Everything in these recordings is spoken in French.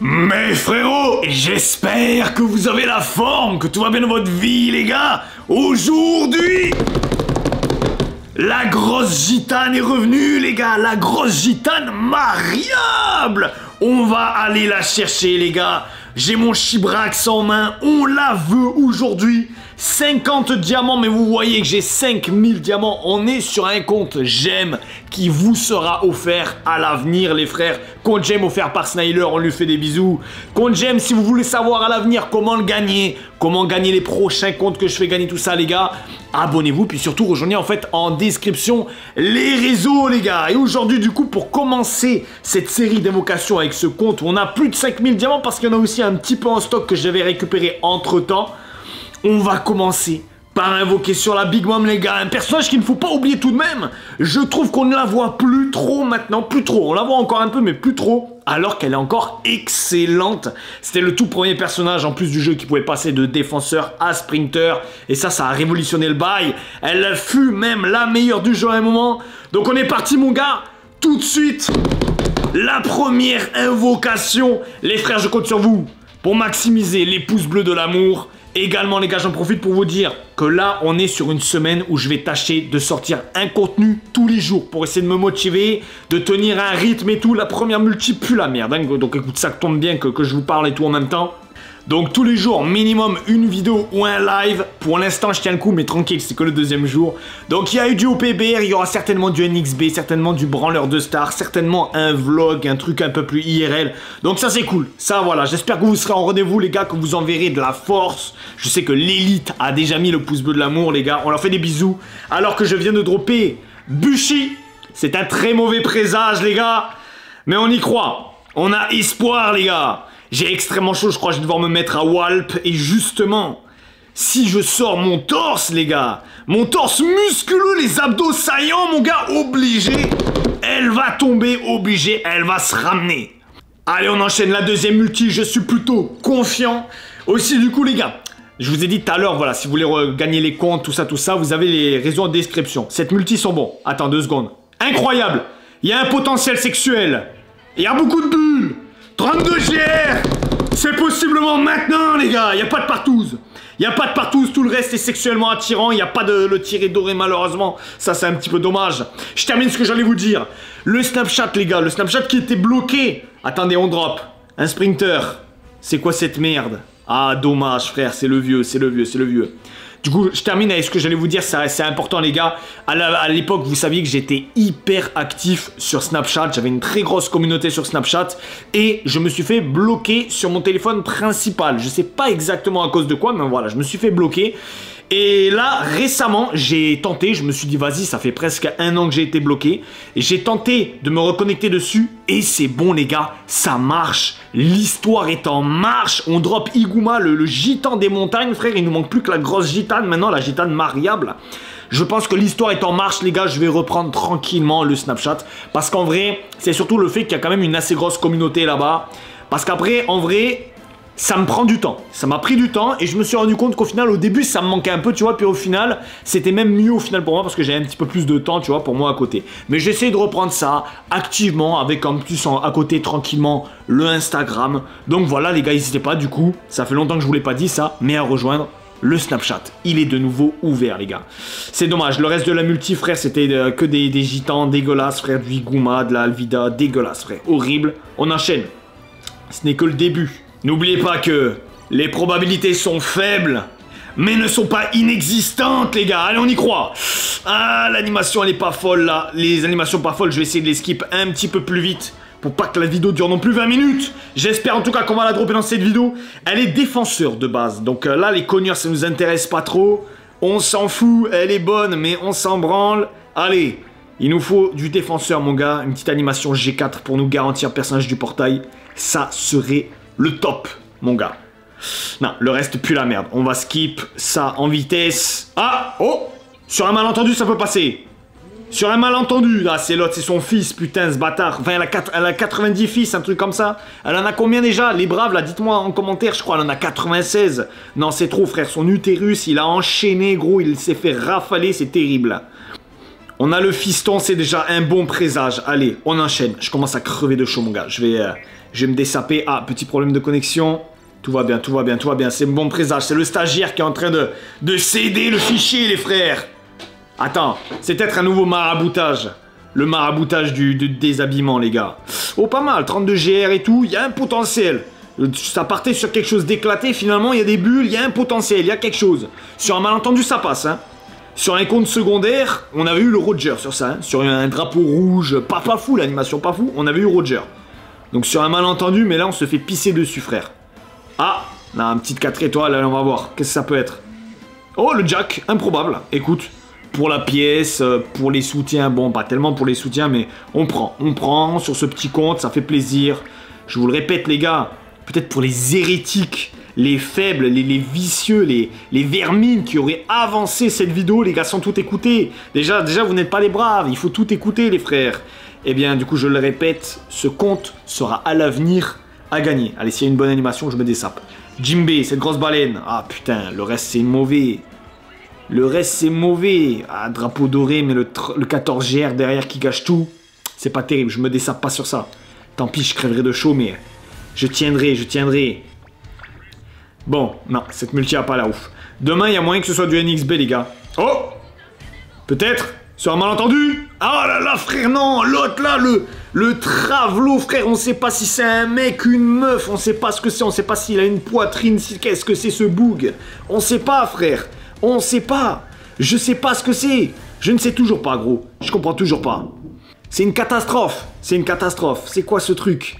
Mes frérots, j'espère que vous avez la forme, que tout va bien dans votre vie, les gars. Aujourd'hui, la grosse gitane est revenue, les gars. La grosse gitane mariable. On va aller la chercher, les gars. J'ai mon Chibrax en main. On la veut aujourd'hui. 50 diamants, mais vous voyez que j'ai 5000 diamants. On est sur un compte GEM qui vous sera offert à l'avenir, les frères. Compte GEM offert par Snyler, on lui fait des bisous. Compte GEM, si vous voulez savoir à l'avenir comment le gagner, comment gagner les prochains comptes que je fais gagner, tout ça, les gars, abonnez-vous. Puis surtout, rejoignez en fait en description les réseaux, les gars. Et aujourd'hui, du coup, pour commencer cette série d'invocations avec ce compte où on a plus de 5000 diamants parce qu'il y en a aussi un petit peu en stock que j'avais récupéré entre-temps. On va commencer par invoquer sur la Big Mom, les gars. Un personnage qu'il ne faut pas oublier tout de même. Je trouve qu'on ne la voit plus trop maintenant. Plus trop. On la voit encore un peu, mais plus trop. Alors qu'elle est encore excellente. C'était le tout premier personnage en plus du jeu qui pouvait passer de défenseur à sprinter. Et ça a révolutionné le bail. Elle fut même la meilleure du jeu à un moment. Donc on est parti, mon gars. Tout de suite. La première invocation. Les frères, je compte sur vous pour maximiser les pouces bleus de l'amour. Également, les gars, j'en profite pour vous dire que là, on est sur une semaine où je vais tâcher de sortir un contenu tous les jours pour essayer de me motiver, de tenir un rythme et tout. La première multi pue la merde, hein. Donc écoute, ça tombe bien que je vous parle et tout en même temps. Donc tous les jours, minimum une vidéo ou un live. Pour l'instant, je tiens le coup, mais tranquille, c'est que le deuxième jour. Donc il y a eu du OPBR, il y aura certainement du NXB, certainement du branleur de stars, certainement un vlog, un truc un peu plus IRL. Donc ça c'est cool, ça voilà, j'espère que vous serez en rendez-vous, les gars, que vous enverrez de la force. Je sais que l'élite a déjà mis le pouce bleu de l'amour, les gars, on leur fait des bisous. Alors que je viens de dropper Bushi, c'est un très mauvais présage, les gars. Mais on y croit, on a espoir, les gars. J'ai extrêmement chaud, je crois que je vais devoir me mettre à Walp. Et justement, si je sors mon torse, les gars, mon torse musculeux, les abdos saillants, mon gars, obligé, elle va tomber, obligée, elle va se ramener. Allez, on enchaîne la deuxième multi, je suis plutôt confiant. Aussi, du coup, les gars, je vous ai dit tout à l'heure, voilà, si vous voulez gagner les comptes, tout ça, vous avez les réseaux en description. Cette multi sont bons. Attends 2 secondes. Incroyable. Il y a un potentiel sexuel. Il y a beaucoup de bulles. 32 GR. C'est possiblement maintenant, les gars. Il n'y a pas de partouze. Il n'y a pas de partouze. Tout le reste est sexuellement attirant. Il n'y a pas de le tirer doré, malheureusement. Ça, c'est un petit peu dommage. Je termine ce que j'allais vous dire. Le Snapchat, les gars. Le Snapchat qui était bloqué. Attendez, on drop. Un sprinter. C'est quoi cette merde? Ah, dommage, frère. C'est le vieux, c'est le vieux, c'est le vieux. Du coup, je termine avec ce que j'allais vous dire, c'est important, les gars. À l'époque, vous saviez que j'étais hyper actif sur Snapchat. J'avais une très grosse communauté sur Snapchat. Et je me suis fait bloquer sur mon téléphone principal. Je sais pas exactement à cause de quoi, mais voilà, je me suis fait bloquer. Et là, récemment, j'ai tenté, je me suis dit, vas-y, ça fait presque 1 an que j'ai été bloqué. Et j'ai tenté de me reconnecter dessus. Et c'est bon, les gars, ça marche. L'histoire est en marche. On drop Iguma, le gitan des montagnes, frère. Il nous manque plus que la grosse gitane, maintenant, la gitane mariable. Je pense que l'histoire est en marche, les gars. Je vais reprendre tranquillement le Snapchat. Parce qu'en vrai, c'est surtout le fait qu'il y a quand même une assez grosse communauté là-bas. Parce qu'après, en vrai... ça me prend du temps, ça m'a pris du temps et je me suis rendu compte qu'au final au début ça me manquait un peu, tu vois, puis au final c'était même mieux au final pour moi parce que j'avais un petit peu plus de temps, tu vois, pour moi à côté. Mais j'essaie de reprendre ça activement avec en plus à côté tranquillement le Instagram. Donc voilà les gars, n'hésitez pas, du coup ça fait longtemps que je vous l'ai pas dit ça, mais à rejoindre le Snapchat, il est de nouveau ouvert, les gars. C'est dommage, le reste de la multi, frère, c'était que des gitans dégueulasses, frère, du Iguma, de la Alvida, dégueulasse, frère, horrible. On enchaîne, ce n'est que le début. N'oubliez pas que les probabilités sont faibles, mais ne sont pas inexistantes, les gars. Allez, on y croit. Ah, l'animation, elle est pas folle, là. Les animations pas folles, je vais essayer de les skip un petit peu plus vite pour pas que la vidéo dure non plus 20 minutes. J'espère en tout cas qu'on va la dropper dans cette vidéo. Elle est défenseur de base. Donc là, les cogneurs, ça nous intéresse pas trop. On s'en fout, elle est bonne, mais on s'en branle. Allez, il nous faut du défenseur, mon gars. Une petite animation G4 pour nous garantir personnage du portail. Ça serait... le top, mon gars. Non, le reste pue la merde. On va skip ça en vitesse. Ah, oh, sur un malentendu, ça peut passer. Sur un malentendu, là, c'est l'autre, c'est son fils, putain, ce bâtard. Enfin, elle a 90 fils, un truc comme ça. Elle en a combien déjà? Les braves, là, dites-moi en commentaire, je crois, elle en a 96. Non, c'est trop, frère. Son utérus, il a enchaîné, gros, il s'est fait rafaler, c'est terrible. On a le fiston, c'est déjà un bon présage. Allez, on enchaîne. Je commence à crever de chaud, mon gars. Je Je vais me dessaper. Ah, petit problème de connexion. Tout va bien, tout va bien, tout va bien. C'est bon présage. C'est le stagiaire qui est en train de céder le fichier, les frères. Attends, c'est peut-être un nouveau maraboutage. Le maraboutage du déshabillement, les gars. Oh, pas mal. 32 GR et tout. Il y a un potentiel. Ça partait sur quelque chose d'éclaté. Finalement, il y a des bulles. Il y a un potentiel. Il y a quelque chose. Sur un malentendu, ça passe, hein. Sur un compte secondaire, on avait eu le Roger sur ça. Hein. Sur un drapeau rouge. Pas fou, l'animation, pas fou. On avait eu Roger. Donc sur un malentendu, mais là, on se fait pisser dessus, frère. Ah, là, un petit 4 étoiles. Allez, on va voir. Qu'est-ce que ça peut être? Oh, le jack. Improbable. Écoute. Pour la pièce, pour les soutiens, bon, pas tellement pour les soutiens, mais on prend sur ce petit compte, ça fait plaisir. Je vous le répète, les gars, peut-être pour les hérétiques, les faibles, les vicieux, les vermines qui auraient avancé cette vidéo, les gars, sans tout écouter. Déjà, vous n'êtes pas les braves, il faut tout écouter, les frères. Eh bien, du coup, je le répète, ce compte sera à l'avenir à gagner. Allez, s'il y a une bonne animation, je me dessape. Jimbe, cette grosse baleine. Ah, putain, le reste, c'est mauvais. Le reste, c'est mauvais. Ah, drapeau doré, mais le 14 GR derrière qui gâche tout. C'est pas terrible, je me dessape pas sur ça. Tant pis, je crèverai de chaud, mais je tiendrai, je tiendrai. Bon, non, cette multi a pas la ouf. Demain, il y a moyen que ce soit du NXB, les gars. Oh! Peut-être? Sur un malentendu? Ah là là, frère, non! L'autre là, le travelot, frère, on sait pas si c'est un mec, une meuf, on sait pas ce que c'est, on sait pas s'il a une poitrine, qu'est-ce que c'est ce boug. On sait pas, frère. On sait pas. Je sais pas ce que c'est. Je ne sais toujours pas, gros. Je comprends toujours pas. C'est une catastrophe. C'est une catastrophe. C'est quoi ce truc?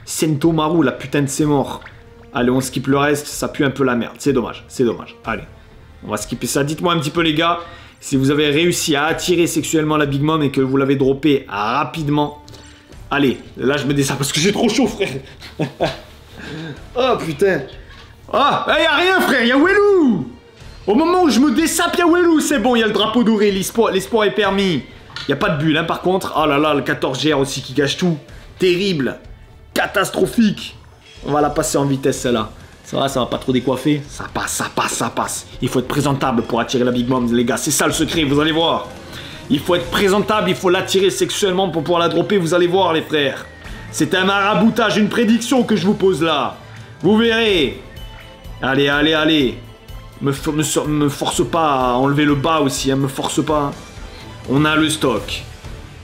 Sentomaru, la putain de ses morts. Allez, on skip le reste. Ça pue un peu la merde. C'est dommage. C'est dommage. Allez. On va skipper ça. Dites-moi un petit peu, les gars, si vous avez réussi à attirer sexuellement la Big Mom et que vous l'avez droppé rapidement. Allez. Là, je me dis ça parce que j'ai trop chaud, frère. Oh, putain. Ah, y a rien, frère. Y a Wellou. Au moment où je me dessape, y'a Wellou, c'est bon, il y a le drapeau doré, l'espoir est permis. Il n'y a pas de bulle, hein, par contre. Oh là là, le 14 GR aussi qui gâche tout. Terrible. Catastrophique. On va la passer en vitesse, celle-là. Ça va pas trop décoiffer. Ça passe, ça passe, ça passe. Il faut être présentable pour attirer la Big Mom, les gars. C'est ça le secret, vous allez voir. Il faut être présentable, il faut l'attirer sexuellement pour pouvoir la dropper, vous allez voir, les frères. C'est un maraboutage, une prédiction que je vous pose là. Vous verrez. Allez, allez, allez. Me force pas à enlever le bas aussi, hein, me force pas. On a le stock.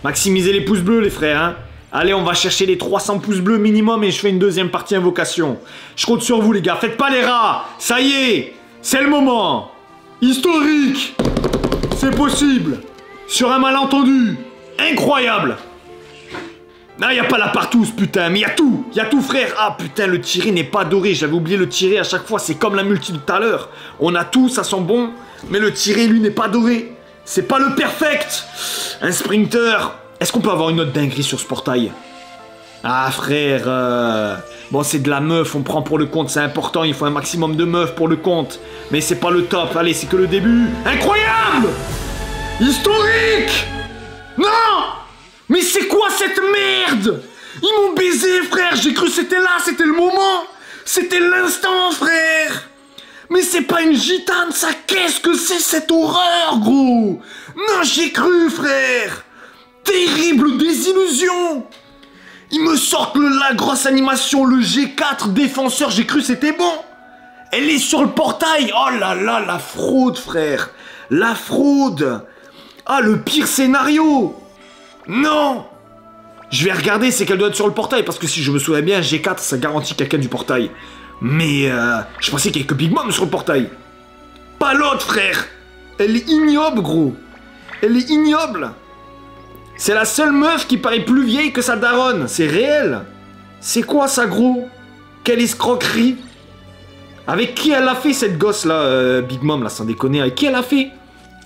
Maximisez les pouces bleus, les frères, hein. Allez, on va chercher les 300 pouces bleus minimum et je fais une deuxième partie invocation. Je compte sur vous, les gars. Faites pas les rats. Ça y est, c'est le moment. Historique. C'est possible. Sur un malentendu. Incroyable. Ah, y a pas la partouze, putain, mais y a tout, frère. Ah, putain, le tiré n'est pas doré, j'avais oublié le tiré à chaque fois, c'est comme la multi de tout à l'heure. On a tout, ça sent bon, mais le tiré, lui, n'est pas doré. C'est pas le perfect. Un sprinter. Est-ce qu'on peut avoir une autre dinguerie sur ce portail? Ah, frère, bon, c'est de la meuf, on prend pour le compte, c'est important, il faut un maximum de meufs pour le compte. Mais c'est pas le top, allez, c'est que le début. Incroyable. Historique. Non. Mais c'est quoi cette merde? Ils m'ont baisé, frère. J'ai cru que c'était là, c'était le moment. C'était l'instant, frère. Mais c'est pas une gitane, ça. Qu'est-ce que c'est cette horreur, gros? Non, j'ai cru, frère. Terrible désillusion. Ils me sortent la grosse animation, le G4 défenseur. J'ai cru que c'était bon. Elle est sur le portail. Oh là là, la fraude, frère. La fraude. Ah, le pire scénario. Non! Je vais regarder, c'est qu'elle doit être sur le portail, parce que si je me souviens bien, G4, ça garantit quelqu'un du portail. Mais je pensais qu'il y avait que Big Mom sur le portail. Pas l'autre, frère! Elle est ignoble, gros. Elle est ignoble. C'est la seule meuf qui paraît plus vieille que sa daronne. C'est réel. C'est quoi ça, gros? Quelle escroquerie. Avec qui elle a fait, cette gosse-là, Big Mom, là, sans déconner? Avec qui elle a fait?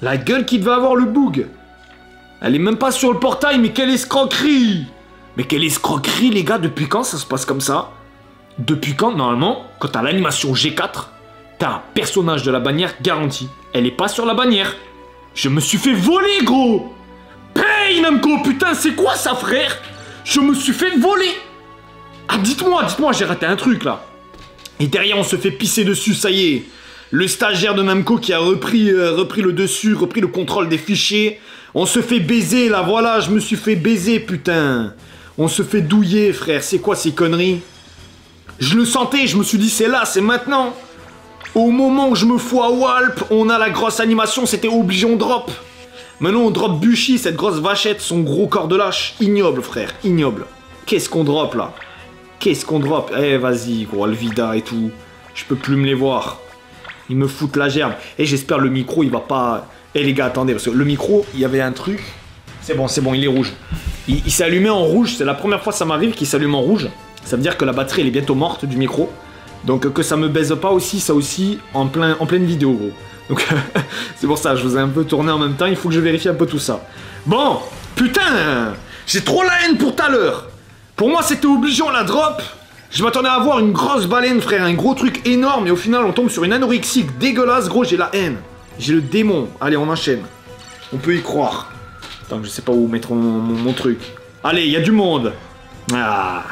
La gueule qui devait avoir le boug. Elle est même pas sur le portail, mais quelle escroquerie! Mais quelle escroquerie, les gars, depuis quand ça se passe comme ça? Depuis quand, normalement, quand t'as l'animation G4, t'as un personnage de la bannière garanti. Elle est pas sur la bannière. Je me suis fait voler, gros! Paye, Namco, putain, c'est quoi ça, frère? Je me suis fait voler! Ah, dites-moi, j'ai raté un truc, là. Et derrière, on se fait pisser dessus, ça y est. Le stagiaire de Namco qui a repris le dessus, repris le contrôle des fichiers. On se fait baiser, là, voilà, je me suis fait baiser, putain. On se fait douiller, frère. C'est quoi ces conneries? Je le sentais, je me suis dit, c'est là, c'est maintenant. Au moment où je me fous à Walp, on a la grosse animation, c'était obligé, on drop. Maintenant, on drop Bushi, cette grosse vachette, son gros corps de lâche. Ignoble, frère, ignoble. Qu'est-ce qu'on drop, là? Qu'est-ce qu'on drop? Eh, vas-y, gros, Alvida et tout. Je peux plus me les voir. Ils me foutent la gerbe. Et j'espère le micro, il va pas... Eh, les gars, attendez, parce que le micro, il y avait un truc... C'est bon, il est rouge. Il s'est allumé en rouge, c'est la première fois que ça m'arrive qu'il s'allume en rouge. Ça veut dire que la batterie, elle est bientôt morte du micro. Donc, que ça me baise pas aussi, ça aussi, en pleine vidéo, gros. Donc, c'est pour ça, je vous ai un peu tourné en même temps, il faut que je vérifie un peu tout ça. Bon, putain, j'ai trop la haine pour tout à l'heure. Pour moi, c'était obligé, on la drop. Je m'attendais à voir une grosse baleine, frère, un gros truc énorme, et au final, on tombe sur une anorexique dégueulasse, gros, j'ai la haine. J'ai le démon. Allez, on enchaîne. On peut y croire. Attends, je sais pas où mettre mon truc. Allez, il y a du monde. Ah,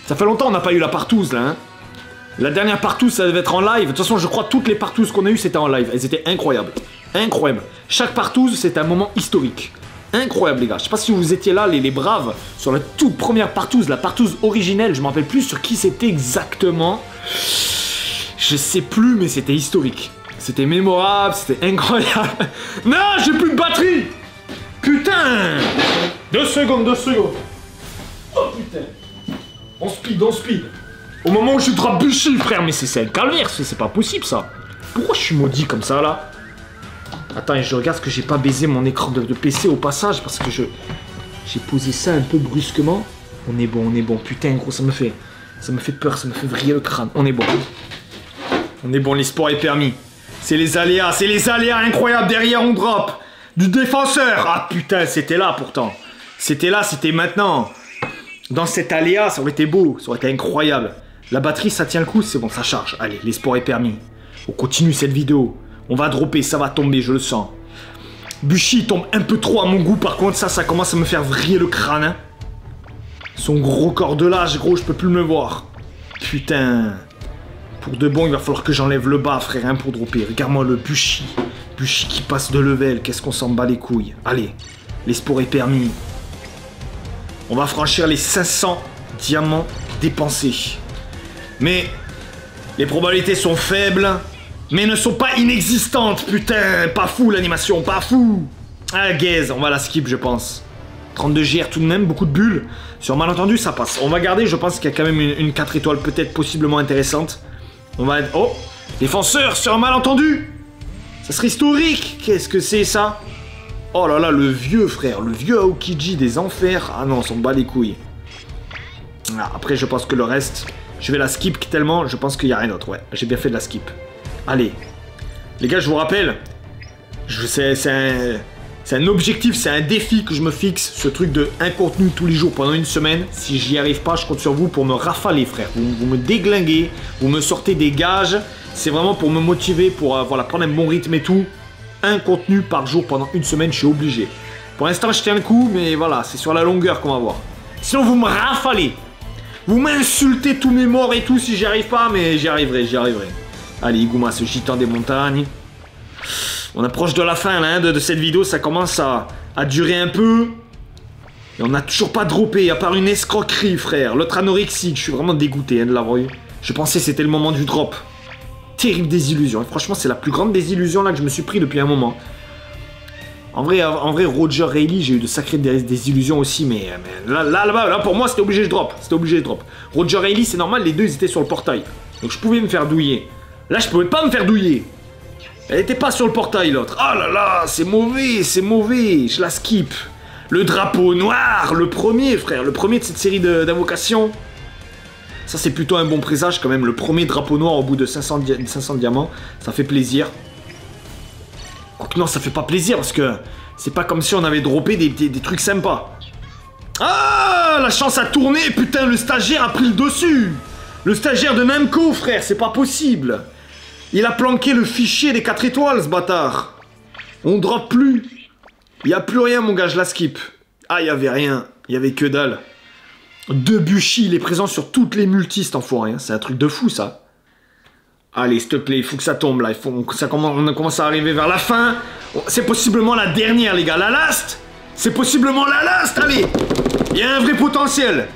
ça fait longtemps qu'on n'a pas eu la partouze, là, hein. La dernière partouze, ça devait être en live. De toute façon, je crois que toutes les partouzes qu'on a eues, c'était en live. Elles étaient incroyables. Incroyables. Chaque partouze, c'était un moment historique. Incroyable, les gars. Je sais pas si vous étiez là, les braves, sur la toute première partouze, la partouze originelle. Je me rappelle plus sur qui c'était exactement. Je sais plus, mais c'était historique. C'était mémorable, c'était incroyable. Non, j'ai plus de batterie. Putain. 2 secondes, 2 secondes. Oh, putain. On speed, on speed. Au moment où je drop Bushi, frère, mais c'est un calvaire, c'est pas possible, ça. Pourquoi je suis maudit comme ça, là? Attends, je regarde que j'ai pas baisé mon écran de PC au passage, parce que j'ai posé ça un peu brusquement. On est bon, putain, gros, ça me fait peur, ça me fait vriller le crâne. On est bon. On est bon, l'e-sport est permis. C'est les aléas incroyables, derrière on drop. Du défenseur. Ah, putain, c'était là, pourtant. C'était là, c'était maintenant. Dans cet aléa, ça aurait été beau, ça aurait été incroyable. La batterie, ça tient le coup, c'est bon, ça charge. Allez, l'e-sport est permis. On continue cette vidéo. On va dropper, ça va tomber, je le sens. Bushi tombe un peu trop à mon goût, par contre, ça commence à me faire vriller le crâne. Hein. Son gros corps de lâche, gros, je peux plus me voir. Putain. Pour de bon, il va falloir que j'enlève le bas, frère, hein, pour dropper. Regarde-moi le Bushi. Bushi qui passe de level, qu'est-ce qu'on s'en bat les couilles. Allez, l'e-sport est permis. On va franchir les 500 diamants dépensés. Mais les probabilités sont faibles, mais ne sont pas inexistantes, putain. Pas fou l'animation, pas fou. Ah, gaze, on va la skip, je pense. 32 GR tout de même, beaucoup de bulles. Sur malentendu, ça passe. On va garder, je pense qu'il y a quand même une 4 étoiles peut-être possiblement intéressante. On va être... Oh, défenseur sur un malentendu. Ça serait historique. Qu'est-ce que c'est, ça? Oh là là, le vieux, frère. Le vieux Aokiji des enfers. Ah non, on s'en bat les couilles. Ah, après, je pense que le reste... Je vais la skip tellement, je pense qu'il n'y a rien d'autre, ouais. J'ai bien fait de la skip. Allez. Les gars, je vous rappelle, c'est un objectif, c'est un défi que je me fixe, ce truc de un contenu tous les jours pendant une semaine. Si j'y arrive pas, je compte sur vous pour me rafaler, frère. Vous me déglinguez, vous me sortez des gages. C'est vraiment pour me motiver, pour voilà, prendre un bon rythme et tout. Un contenu par jour pendant une semaine, je suis obligé. Pour l'instant, je tiens le coup, mais voilà, c'est sur la longueur qu'on va voir. Sinon, vous me rafalez. Vous m'insultez tous mes morts et tout si j'y arrive pas, mais j'y arriverai, j'y arriverai. Allez, Iguma, ce gitan des montagnes. On approche de la fin là, hein, de cette vidéo, ça commence à durer un peu. Et on n'a toujours pas droppé, à part une escroquerie, frère. L'autre anorexique, je suis vraiment dégoûté hein, de l'avoir eu. Je pensais que c'était le moment du drop. Terrible désillusion. Et franchement, c'est la plus grande désillusion là que je me suis pris depuis un moment. En vrai, Roger Rayleigh, j'ai eu de sacrées désillusions aussi, mais là, pour moi, c'était obligé de drop. C'était obligé de drop. Roger Rayleigh, c'est normal, les deux, ils étaient sur le portail. Donc je pouvais me faire douiller. Là, je pouvais pas me faire douiller. Elle était pas sur le portail, l'autre. Oh là là, c'est mauvais, c'est mauvais. Je la skip. Le drapeau noir, le premier, frère. Le premier de cette série d'invocations. Ça, c'est plutôt un bon présage, quand même. Le premier drapeau noir au bout de 500 diamants. Ça fait plaisir. Non, ça fait pas plaisir parce que c'est pas comme si on avait droppé des trucs sympas. Ah, la chance a tourné, putain, le stagiaire a pris le dessus. Le stagiaire de Namco, frère, c'est pas possible. Il a planqué le fichier des 4 étoiles, ce bâtard. On drop plus. Il y a plus rien, mon gars, je la skip. Ah, il y avait rien, il y avait que dalle. Debuchy, il est présent sur toutes les multis, cet enfoiré, hein. C'est un truc de fou, ça. Allez, s'il te plaît, il faut que ça tombe là. On commence à arriver vers la fin. C'est possiblement la dernière, les gars. La last. C'est possiblement la last, allez. Il y a un vrai potentiel.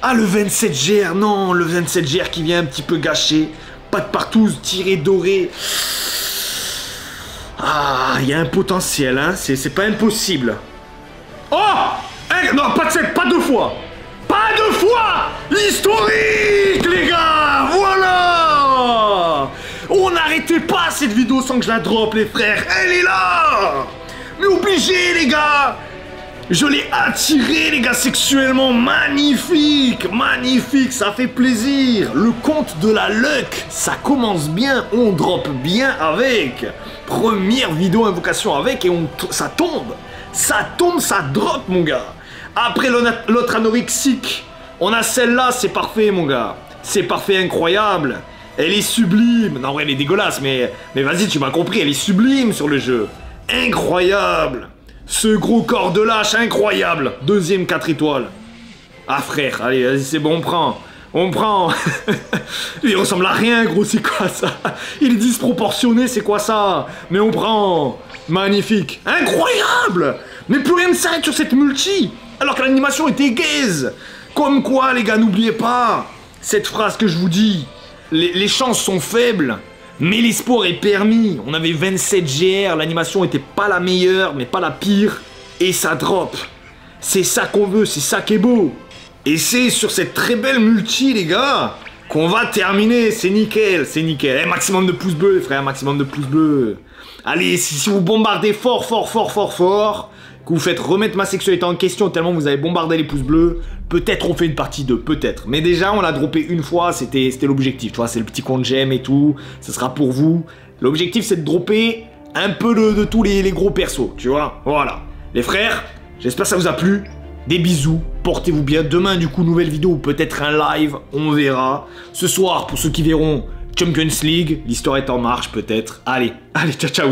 Ah, le 27GR, non, le 27GR qui vient un petit peu gâcher. Pas de partout, tiré doré. Ah, il y a un potentiel, hein. C'est pas impossible. Oh, non, pas de 7, pas deux fois. Pas deux fois. L'historique, les gars. Voilà. On n'arrêtait pas cette vidéo sans que je la drop, les frères. Elle est là. Mais obligé, les gars. Je l'ai attiré, les gars, sexuellement. Magnifique, magnifique, ça fait plaisir. Le compte de la luck, ça commence bien, on drop bien avec. Première vidéo invocation avec et ça tombe. Ça tombe, ça drop, mon gars. Après l'autre anorexique, on a celle-là, c'est parfait, mon gars. C'est parfait, incroyable. Elle est sublime. Non, ouais, elle est dégueulasse, mais vas-y, tu m'as compris, elle est sublime sur le jeu. Incroyable. Ce gros corps de lâche, incroyable. Deuxième 4 étoiles. Ah frère, allez, vas-y, c'est bon, on prend. On prend. Il ressemble à rien, gros, c'est quoi ça? Il est disproportionné, c'est quoi ça? Mais on prend. Magnifique. Incroyable. Mais plus rien ne s'arrête sur cette multi. Alors que l'animation était gaze. Comme quoi, les gars, n'oubliez pas cette phrase que je vous dis. Les chances sont faibles. Mais l'espoir est permis. On avait 27GR, l'animation était pas la meilleure, mais pas la pire. Et ça drop. C'est ça qu'on veut, c'est ça qui est beau. Et c'est sur cette très belle multi, les gars, qu'on va terminer. C'est nickel, c'est nickel. Eh, maximum de pouces bleus, les frères, maximum de pouces bleus. Allez, si vous bombardez fort, que vous faites remettre ma sexualité en question tellement vous avez bombardé les pouces bleus, peut-être on fait une partie 2, peut-être. Mais déjà, on l'a droppé une fois, c'était l'objectif, tu vois, c'est le petit compte j'aime et tout, ça sera pour vous. L'objectif, c'est de dropper un peu de tous les gros persos, tu vois, voilà. Les frères, j'espère que ça vous a plu, des bisous, portez-vous bien. Demain, du coup, nouvelle vidéo ou peut-être un live, on verra. Ce soir, pour ceux qui verront Champions League, l'histoire est en marche, peut-être. Allez, ciao, ciao.